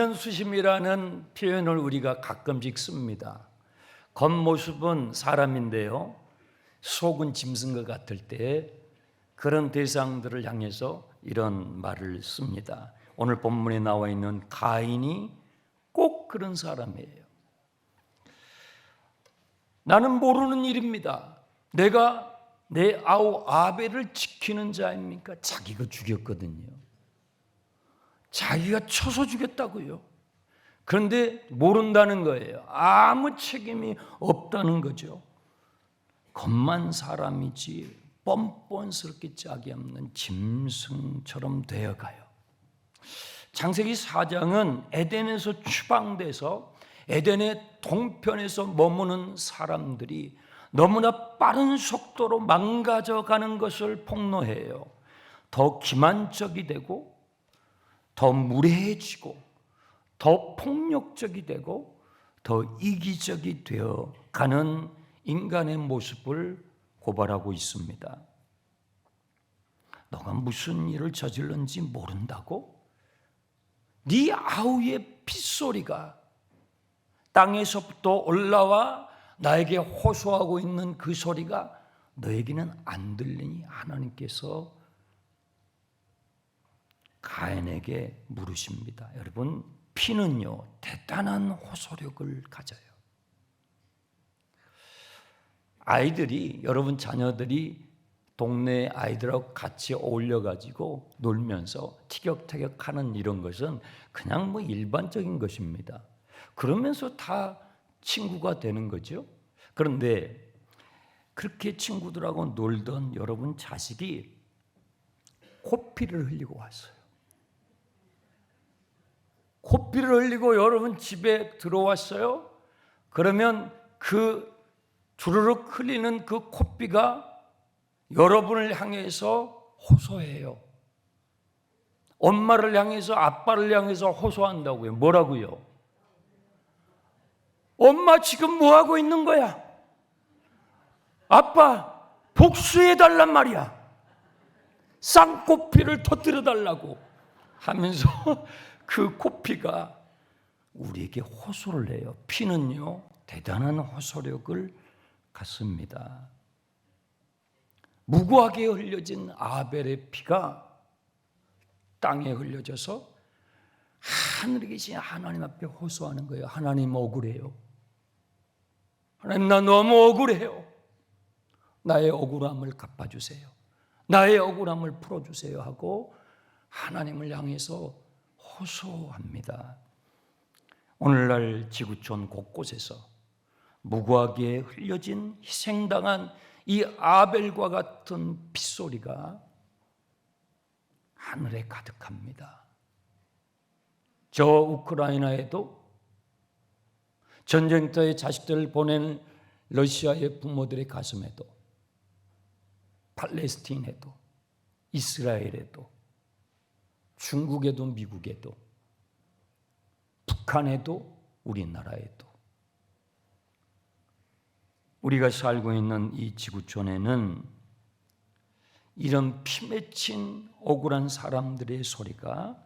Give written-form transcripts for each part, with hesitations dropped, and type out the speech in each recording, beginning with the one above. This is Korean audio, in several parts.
인면수심이라는 표현을 우리가 가끔씩 씁니다. 겉모습은 사람인데요, 속은 짐승과 같을 때 그런 대상들을 향해서 이런 말을 씁니다. 오늘 본문에 나와 있는 가인이 꼭 그런 사람이에요. 나는 모르는 일입니다. 내가 내 아우 아벨을 지키는 자입니까? 자기가 죽였거든요. 자기가 쳐서 죽였다고요. 그런데 모른다는 거예요. 아무 책임이 없다는 거죠. 겉만 사람이지 뻔뻔스럽게 짝이 없는 짐승처럼 되어가요. 창세기 4장은 에덴에서 추방돼서 에덴의 동편에서 머무는 사람들이 너무나 빠른 속도로 망가져가는 것을 폭로해요. 더 기만적이 되고 더 무례해지고 더 폭력적이 되고 더 이기적이 되어가는 인간의 모습을 고발하고 있습니다. 너가 무슨 일을 저질렀는지 모른다고? 네 아우의 핏소리가 땅에서부터 올라와 나에게 호소하고 있는 그 소리가 너에게는 안 들리니? 하나님께서 가인에게 물으십니다. 여러분, 피는요 대단한 호소력을 가져요. 아이들이, 여러분 자녀들이 동네 아이들하고 같이 어울려가지고 놀면서 티격태격하는 이런 것은 그냥 일반적인 것입니다. 그러면서 다 친구가 되는 거죠. 그런데 그렇게 친구들하고 놀던 여러분 자식이 코피를 흘리고 왔어요. 코피를 흘리고 여러분 집에 들어왔어요. 그러면 그 주르륵 흘리는 그 코피가 여러분을 향해서 호소해요. 엄마를 향해서, 아빠를 향해서 호소한다고요. 뭐라고요? 엄마 지금 뭐 하고 있는 거야? 아빠 복수해달란 말이야. 쌍코피를 터뜨려 달라고 하면서 그 코피가 우리에게 호소를 해요. 피는요 대단한 호소력을 갖습니다. 무고하게 흘려진 아벨의 피가 땅에 흘려져서 하늘에 계신 하나님 앞에 호소하는 거예요. 하나님 억울해요. 하나님 나 너무 억울해요. 나의 억울함을 갚아주세요. 나의 억울함을 풀어주세요 하고 하나님을 향해서 호소합니다. 오늘날 지구촌 곳곳에서 무고하게 흘려진 희생당한 이 아벨과 같은 핏소리가 하늘에 가득합니다. 저 우크라이나에도 전쟁터에 자식들을 보낸 러시아의 부모들의 가슴에도, 팔레스틴에도, 이스라엘에도, 중국에도, 미국에도, 북한에도, 우리나라에도, 우리가 살고 있는 이 지구촌에는 이런 피 맺힌 억울한 사람들의 소리가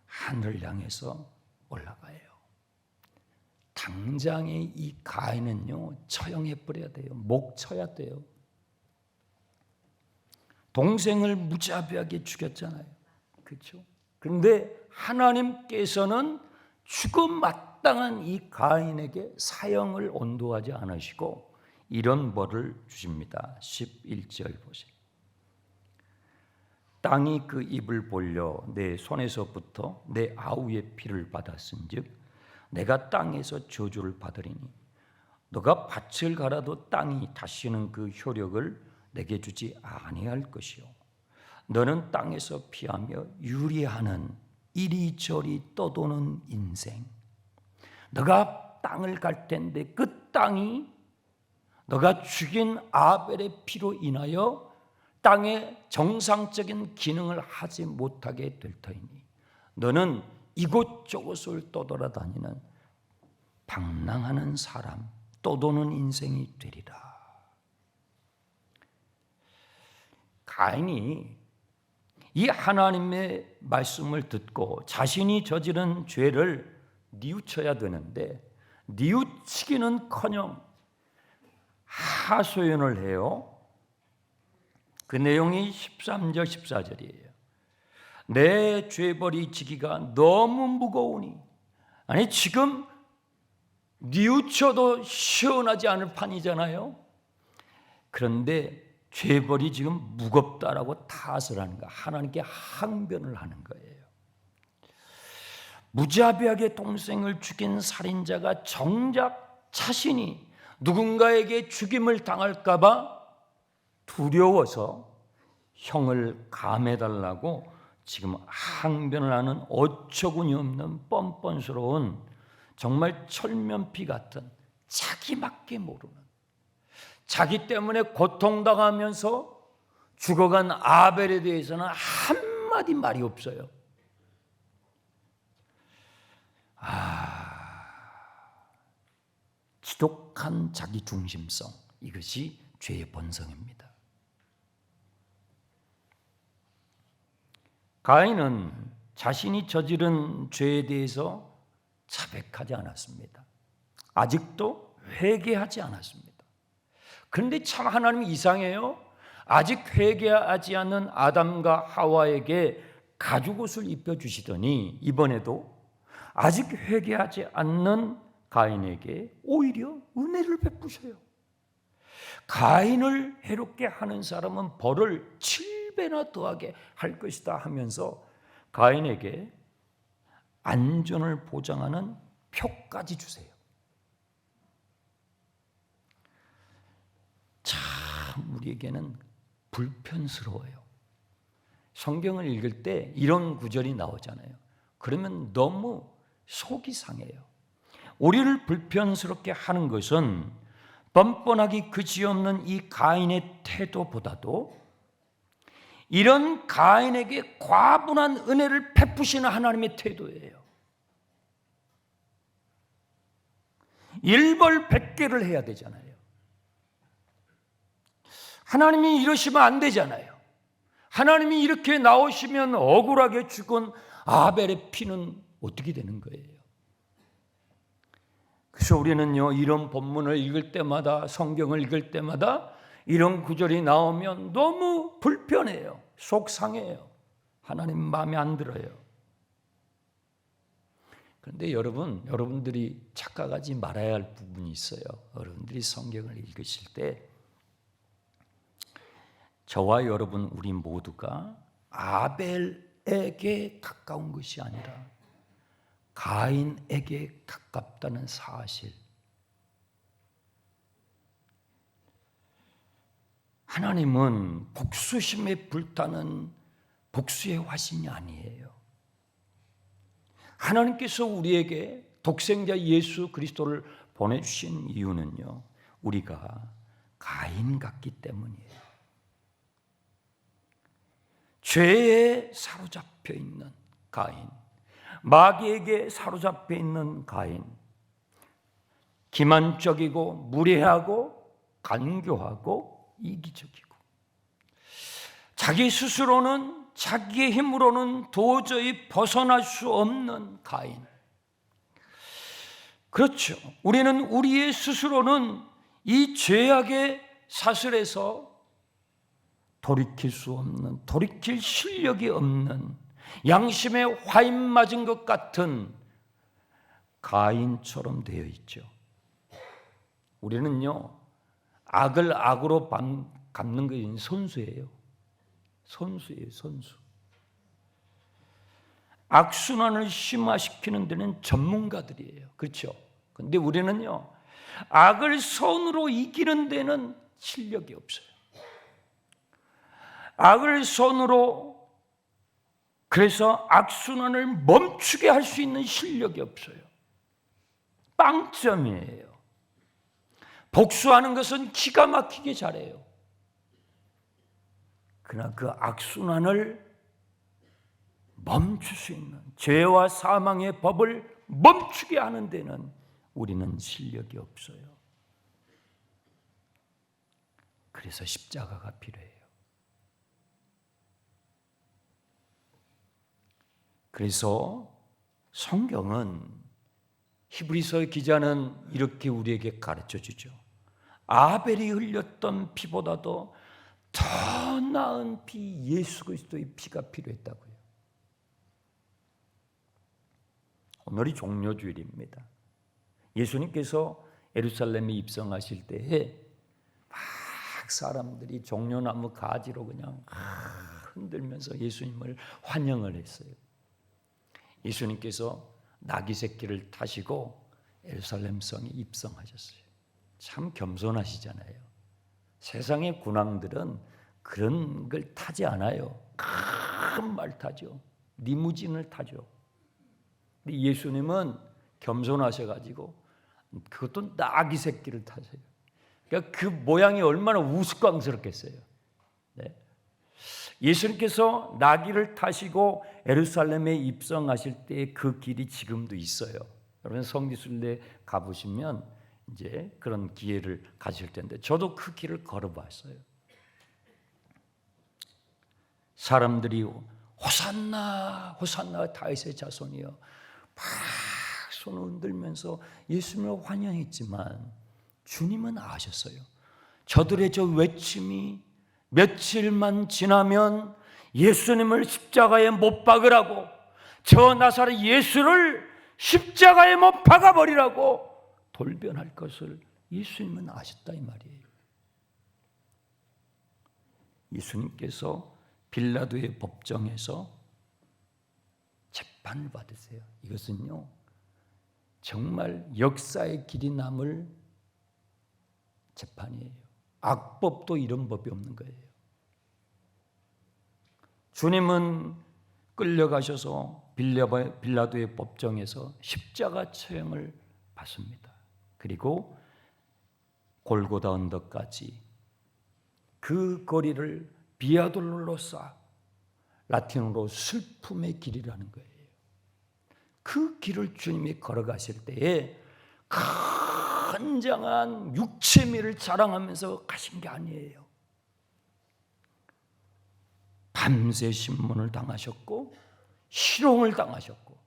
하늘을 향해서 올라가요. 당장에 이 가인은요 처형해 버려야 돼요. 목 쳐야 돼요. 동생을 무자비하게 죽였잖아요. 그렇죠? 그런데 하나님께서는 죽음 마땅한 이 가인에게 사형을 온도하지 않으시고 이런 벌을 주십니다. 11절 보세요. 땅이 그 입을 벌려 내 손에서부터 내 아우의 피를 받았은즉 내가 땅에서 저주를 받으리니 너가 밭을 갈아도 땅이 다시는 그 효력을 내게 주지 아니할 것이요 너는 땅에서 피하며 유리하는 이리저리 떠도는 인생. 너가 땅을 갈 텐데 그 땅이 너가 죽인 아벨의 피로 인하여 땅의 정상적인 기능을 하지 못하게 될 터이니 너는 이곳저곳을 떠돌아다니는 방랑하는 사람, 떠도는 인생이 되리라. 가인이 이 하나님의 말씀을 듣고 자신이 저지른 죄를 뉘우쳐야 되는데 뉘우치기는커녕 하소연을 해요. 그 내용이 13절 14절이에요. 내 죄벌이 지기가 너무 무거우니, 아니 지금 뉘우쳐도 시원하지 않을 판이잖아요. 그런데 죄벌이 지금 무겁다라고 탓을 하는 거야. 하나님께 항변을 하는 거예요. 무자비하게 동생을 죽인 살인자가 정작 자신이 누군가에게 죽임을 당할까 봐 두려워서 형을 감해달라고 지금 항변을 하는 어처구니 없는 뻔뻔스러운, 정말 철면피 같은, 자기밖에 모르는, 자기 때문에 고통당하면서 죽어간 아벨에 대해서는 한마디 말이 없어요. 지독한 자기 중심성, 이것이 죄의 본성입니다. 가인은 자신이 저지른 죄에 대해서 자백하지 않았습니다. 아직도 회개하지 않았습니다. 그런데 참 하나님이 이상해요. 아직 회개하지 않는 아담과 하와에게 가죽옷을 입혀주시더니 이번에도 아직 회개하지 않는 가인에게 오히려 은혜를 베푸셔요. 가인을 해롭게 하는 사람은 벌을 7배나 더하게 할 것이다 하면서 가인에게 안전을 보장하는 표까지 주세요. 참 우리에게는 불편스러워요. 성경을 읽을 때 이런 구절이 나오잖아요. 그러면 너무 속이 상해요. 우리를 불편스럽게 하는 것은 뻔뻔하기 그지없는 이 가인의 태도보다도 이런 가인에게 과분한 은혜를 베푸시는 하나님의 태도예요. 일벌백계를 해야 되잖아요. 하나님이 이러시면 안 되잖아요. 하나님이 이렇게 나오시면 억울하게 죽은 아벨의 피는 어떻게 되는 거예요? 그래서 우리는요, 이런 본문을 읽을 때마다, 성경을 읽을 때마다 이런 구절이 나오면 너무 불편해요. 속상해요. 하나님 마음에 안 들어요. 그런데 여러분들이 착각하지 말아야 할 부분이 있어요. 여러분들이 성경을 읽으실 때 저와 여러분 우리 모두가 아벨에게 가까운 것이 아니라 가인에게 가깝다는 사실, 하나님은 복수심에 불타는 복수의 화신이 아니에요. 하나님께서 우리에게 독생자 예수 그리스도를 보내주신 이유는요, 우리가 가인 같기 때문이에요. 죄에 사로잡혀 있는 가인, 마귀에게 사로잡혀 있는 가인, 기만적이고 무례하고 간교하고 이기적이고 자기 스스로는, 자기의 힘으로는 도저히 벗어날 수 없는 가인. 그렇죠. 우리는 우리의 스스로는 이 죄악의 사슬에서 돌이킬 수 없는, 돌이킬 실력이 없는, 양심에 화인 맞은 것 같은 가인처럼 되어 있죠. 우리는요, 악을 악으로 갚는 것이 선수예요. 선수예요, 선수. 악순환을 심화시키는 데는 전문가들이에요. 그렇죠? 근데 우리는요, 악을 선으로 이기는 데는 실력이 없어요. 악을 선으로, 그래서 악순환을 멈추게 할 수 있는 실력이 없어요. 빵점이에요. 복수하는 것은 기가 막히게 잘해요. 그러나 그 악순환을 멈출 수 있는, 죄와 사망의 법을 멈추게 하는 데는 우리는 실력이 없어요. 그래서 십자가가 필요해요. 그래서 성경은 히브리서 기자는 이렇게 우리에게 가르쳐 주죠. 아벨이 흘렸던 피보다도 더 나은 피, 예수 그리스도의 피가 필요했다고요. 오늘이 종료주일입니다. 예수님께서 예루살렘에 입성하실 때에 막 사람들이 종려나무 가지로 그냥 흔들면서 예수님을 환영을 했어요. 예수님께서 나귀 새끼를 타시고 예루살렘 성에 입성하셨어요. 참 겸손하시잖아요. 세상의 군왕들은 그런 걸 타지 않아요. 큰 말 타죠. 리무진을 타죠. 근데 예수님은 겸손하셔가지고 그것도 나귀 새끼를 타세요. 그러니까 그 모양이 얼마나 우스꽝스럽겠어요. 네. 예수님께서 나귀를 타시고 예루살렘에 입성하실 때 그 길이 지금도 있어요. 여러분 성지순례 가보시면 이제 그런 기회를 가질 텐데 저도 그 길을 걸어봤어요. 사람들이 호산나 호산나 다윗의 자손이여 막 손을 흔들면서 예수님을 환영했지만 주님은 아셨어요. 저들의 저 외침이 며칠만 지나면 예수님을 십자가에 못 박으라고, 저 나사렛 예수를 십자가에 못 박아버리라고 돌변할 것을 예수님은 아셨다 이 말이에요. 예수님께서 빌라도의 법정에서 재판을 받으세요. 이것은요 정말 역사의 길이 남을 재판이에요. 악법도 이런 법이 없는 거예요. 주님은 끌려가셔서 빌라도의 법정에서 십자가 처형을 받습니다. 그리고 골고다 언덕까지 그 거리를 비아돌로로사, 라틴어로 슬픔의 길이라는 거예요. 그 길을 주님이 걸어가실 때에 건장한 육체미를 자랑하면서 가신 게 아니에요. 밤새 신문을 당하셨고 희롱을 당하셨고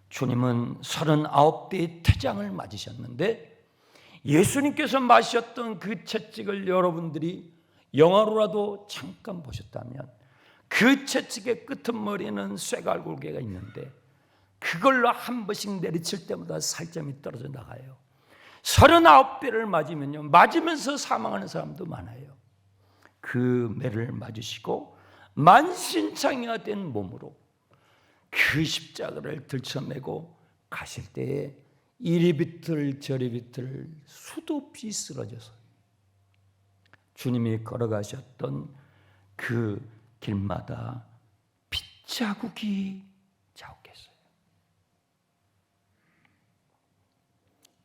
주님은 39대의 태장을 맞으셨는데 예수님께서 마셨던 그 채찍을 여러분들이 영화로라도 잠깐 보셨다면 그 채찍의 끄트머리는 쇠갈골개가 있는데 그걸로 한 번씩 내리칠 때마다 살점이 떨어져 나가요. 39대를 맞으면요, 맞으면서 사망하는 사람도 많아요. 그 매를 맞으시고 만신창이가 된 몸으로 그 십자가를 들쳐매고 가실 때에 이리 비틀 저리 비틀 수도 없이 쓰러져서 주님이 걸어가셨던 그 길마다 핏자국이 자욱했어요.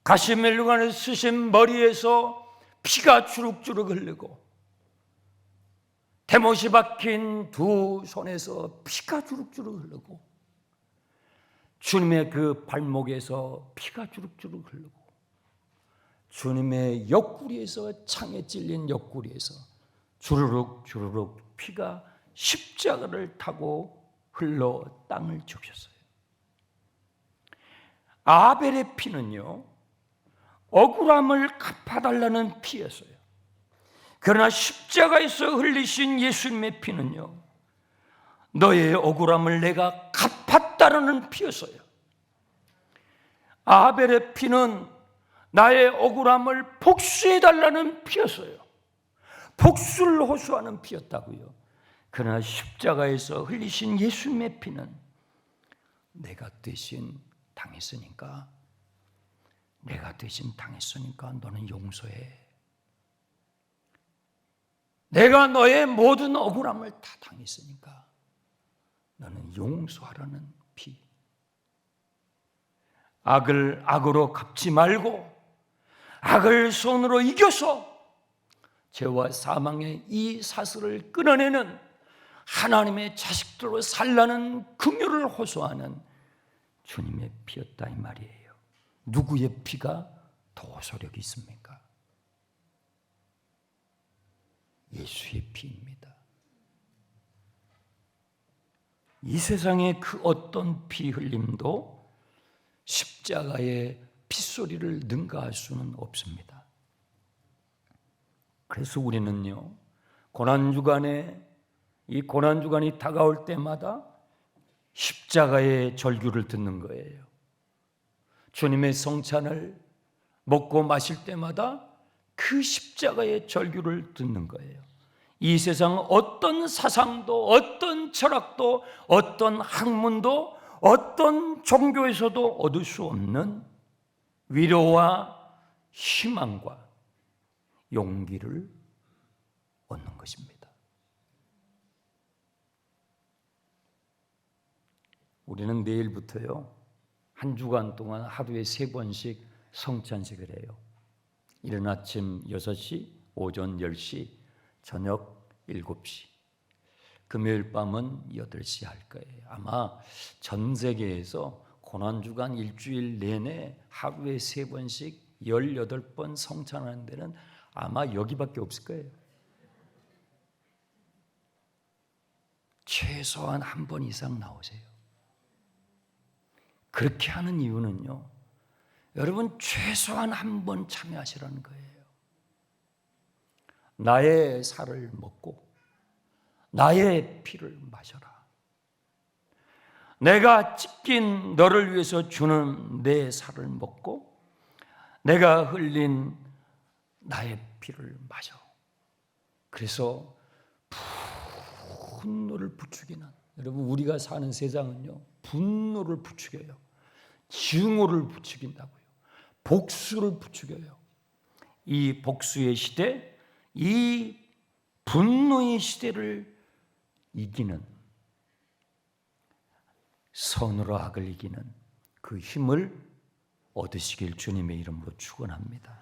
가시멜루간을 쓰신 머리에서 피가 주룩주룩 흐르고 대못이 박힌 두 손에서 피가 주룩주룩 흐르고 주님의 그 발목에서 피가 주룩주룩 흐르고 주님의 옆구리에서 창에 찔린 옆구리에서 주르륵 주르륵 피가 십자가를 타고 흘러 땅을 죽였어요. 아벨의 피는요 억울함을 갚아달라는 피였어요. 그러나 십자가에서 흘리신 예수님의 피는요 너의 억울함을 내가 갚았다라는 피였어요. 아벨의 피는 나의 억울함을 복수해달라는 피였어요. 복수를 호소하는 피였다고요. 그러나 십자가에서 흘리신 예수님의 피는 내가 대신 당했으니까 너는 용서해. 내가 너의 모든 억울함을 다 당했으니까 너는 용서하라는 피. 악을 악으로 갚지 말고 악을 손으로 이겨서 죄와 사망의 이 사슬을 끊어내는 하나님의 자식들로 살라는 긍휼을 호소하는 주님의 피였다 이 말이에요. 누구의 피가 더 호소력이 있습니까? 예수의 피입니다. 이 세상의 그 어떤 피 흘림도 십자가의 핏소리를 능가할 수는 없습니다. 그래서 우리는요, 이 고난주간이 다가올 때마다 십자가의 절규를 듣는 거예요. 주님의 성찬을 먹고 마실 때마다 그 십자가의 절규를 듣는 거예요. 이 세상 어떤 사상도, 어떤 철학도, 어떤 학문도, 어떤 종교에서도 얻을 수 없는 위로와 희망과 용기를 얻는 것입니다. 우리는 내일부터요, 한 주간 동안 하루에 3번씩 성찬식을 해요. 이른 아침 6시, 오전 10시, 저녁 7시. 금요일 밤은 8시 할 거예요. 아마 전 세계에서 고난주간 일주일 내내 하루에 3번씩 18번 성찬하는 데는 아마 여기밖에 없을 거예요. 최소한 한 번 이상 나오세요. 그렇게 하는 이유는요, 여러분 최소한 한 번 참여하시라는 거예요. 나의 살을 먹고 나의 피를 마셔라. 내가 찢긴 너를 위해서 주는 내 살을 먹고 내가 흘린 나의 피를 마셔. 그래서 분노를 부추기는, 여러분 우리가 사는 세상은요, 분노를 부추겨요. 증오를 부추긴다고요. 복수를 부추겨요. 이 복수의 시대, 이 분노의 시대를 이기는, 선으로 악을 이기는 그 힘을 얻으시길 주님의 이름으로 축원합니다.